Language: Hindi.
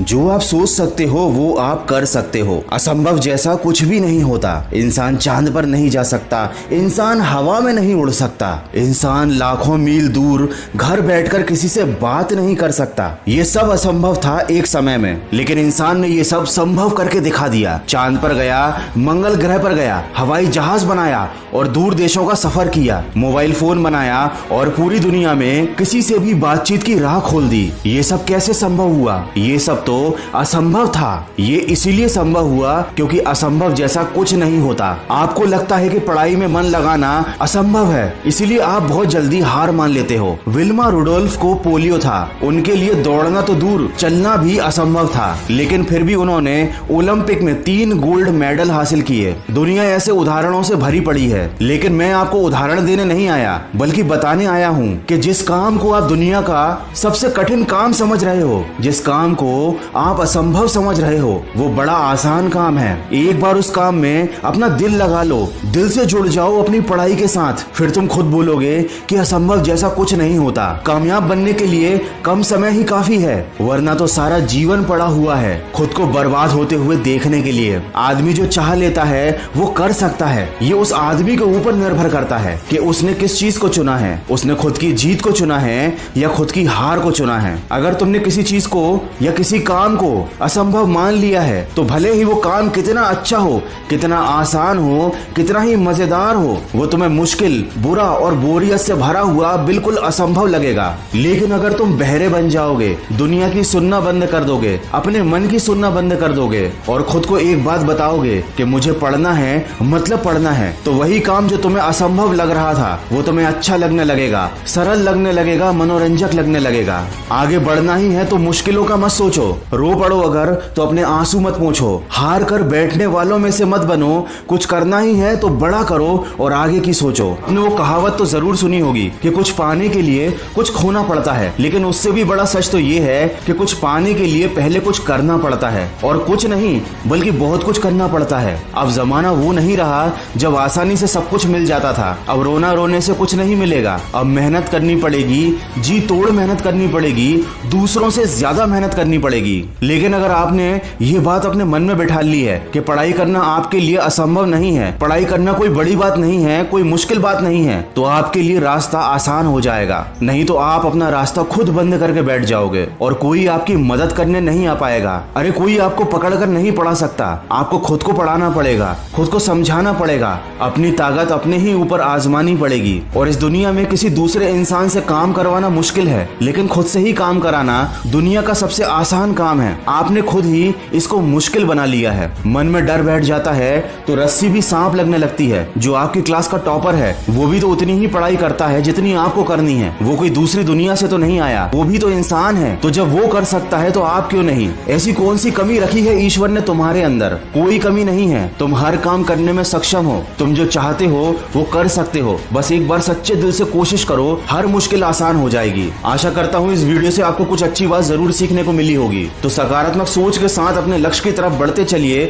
जो आप सोच सकते हो वो आप कर सकते हो। असंभव जैसा कुछ भी नहीं होता। इंसान चांद पर नहीं जा सकता, इंसान हवा में नहीं उड़ सकता, इंसान लाखों मील दूर घर बैठकर किसी से बात नहीं कर सकता। ये सब असंभव था एक समय में, लेकिन इंसान ने ये सब संभव करके दिखा दिया। चांद पर गया, मंगल ग्रह पर गया, हवाई जहाज बनाया और दूर देशों का सफर किया, मोबाइल फोन बनाया और पूरी दुनिया में किसी से भी बातचीत की राह खोल दी। ये सब कैसे संभव हुआ? ये सब तो असंभव था। ये इसीलिए संभव हुआ क्योंकि असंभव जैसा कुछ नहीं होता। आपको लगता है कि पढ़ाई में मन लगाना असंभव है, इसीलिए आप बहुत जल्दी हार मान लेते हो। विल्मा रुडोल्फ को पोलियो था, उनके लिए दौड़ना तो दूर चलना भी असंभव था, लेकिन फिर भी उन्होंने ओलंपिक में 3 गोल्ड मेडल हासिल किए। दुनिया ऐसे उदाहरणों से भरी पड़ी है, लेकिन मैं आपको उदाहरण देने नहीं आया बल्कि बताने आया हूँ कि जिस काम को आप दुनिया का सबसे कठिन काम समझ रहे हो, जिस काम को आप असंभव समझ रहे हो, वो बड़ा आसान काम है। एक बार उस काम में अपना दिल लगा लो, दिल से जुड़ जाओ अपनी पढ़ाई के साथ, फिर तुम खुद बोलोगे कि असंभव जैसा कुछ नहीं होता। कामयाब बनने के लिए कम समय ही काफी है, वरना तो सारा जीवन पड़ा हुआ है खुद को बर्बाद होते हुए देखने के लिए। आदमी जो चाह लेता है वो कर सकता है। ये उस आदमी के ऊपर निर्भर करता है कि उसने किस चीज को चुना है। उसने खुद की जीत को चुना है या खुद की हार को चुना है। अगर तुमने किसी चीज को या किसी काम को असंभव मान लिया है तो भले ही वो काम कितना अच्छा हो, कितना आसान हो, कितना ही मजेदार हो, वो तुम्हें मुश्किल, बुरा और बोरियत से भरा हुआ बिल्कुल असंभव लगेगा। लेकिन अगर तुम बहरे बन जाओगे, दुनिया की सुनना बंद कर दोगे, अपने मन की सुनना बंद कर दोगे और खुद को एक बात बताओगे कि मुझे पढ़ना है, मतलब पढ़ना है, तो वही काम जो तुम्हें असंभव लग रहा था वो तुम्हें अच्छा लगने लगेगा, सरल लगने लगेगा, मनोरंजक लगने लगेगा। आगे बढ़ना ही है तो मुश्किलों का मत सोचो, रो पड़ो अगर तो अपने आंसू मत पोंछो, हार कर बैठने वालों में से मत बनो। कुछ करना ही है तो बड़ा करो और आगे की सोचो। आपने वो कहावत तो जरूर सुनी होगी कि कुछ पाने के लिए कुछ खोना पड़ता है, लेकिन उससे भी बड़ा सच तो ये है कि कुछ पाने के लिए पहले कुछ करना पड़ता है, और कुछ नहीं बल्कि बहुत कुछ करना पड़ता है। अब जमाना वो नहीं रहा जब आसानी से सब कुछ मिल जाता था। अब रोना रोने से कुछ नहीं मिलेगा, अब मेहनत करनी पड़ेगी, जी तोड़ मेहनत करनी पड़ेगी, दूसरों से ज्यादा मेहनत करनी पड़ेगी। लेकिन अगर आपने ये बात अपने मन में बैठा ली है कि पढ़ाई करना आपके लिए असंभव नहीं है, पढ़ाई करना कोई बड़ी बात नहीं है, कोई मुश्किल बात नहीं है, तो आपके लिए रास्ता आसान हो जाएगा। नहीं तो आप अपना रास्ता खुद बंद करके बैठ जाओगे और कोई आपकी मदद करने नहीं आ पाएगा। अरे कोई आपको पकड़ कर नहीं पढ़ा सकता, आपको खुद को पढ़ाना पड़ेगा, खुद को समझाना पड़ेगा, अपनी ताकत अपने ही ऊपर आजमानी पड़ेगी। और इस दुनिया में किसी दूसरे इंसान से काम करवाना मुश्किल है, लेकिन खुद से ही काम कराना दुनिया का सबसे आसान काम है। आपने खुद ही इसको मुश्किल बना लिया है। मन में डर बैठ जाता है तो रस्सी भी सांप लगने लगती है। जो आपकी क्लास का टॉपर है वो भी तो उतनी ही पढ़ाई करता है जितनी आपको करनी है। वो कोई दूसरी दुनिया से तो नहीं आया, वो भी तो इंसान है। तो जब वो कर सकता है तो आप क्यों नहीं? ऐसी कौन सी कमी रखी है ईश्वर ने तुम्हारे अंदर? कोई कमी नहीं है, तुम हर काम करने में सक्षम हो। तुम जो चाहते हो वो कर सकते हो, बस एक बार सच्चे दिल से कोशिश करो, हर मुश्किल आसान हो जाएगी। आशा करता हूँ इस वीडियो से आपको कुछ अच्छी बात जरूर सीखने को मिली होगी। तो सकारात्मक सोच के साथ अपने लक्ष्य की तरफ बढ़ते चलिए।